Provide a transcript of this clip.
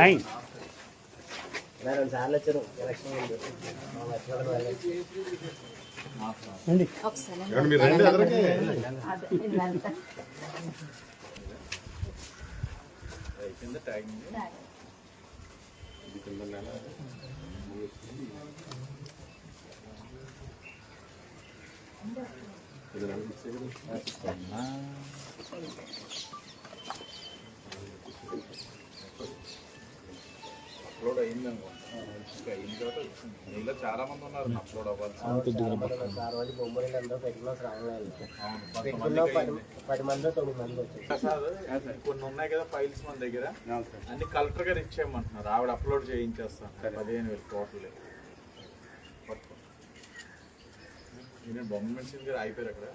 Nine రెండు సార్లు వచ్చారు ఎలక్షన్ అప్లోడ్ అయిందనుకోండి. ఇంకా అయిన తర్వాత మీలో చాలా మంది ఉన్నారు అప్లోడ్ అవ్వాలి. కొన్ని ఉన్నాయి కదా ఫైల్స్ మన దగ్గర, అన్ని కలెక్టర్ గారు ఇచ్చేయమంటున్నారు. ఆవిడ అప్లోడ్ చేయించేస్తాను 15,000 టోటల్. బొమ్మ మెడిసిన్ గారు అయిపోయారు అక్కడ.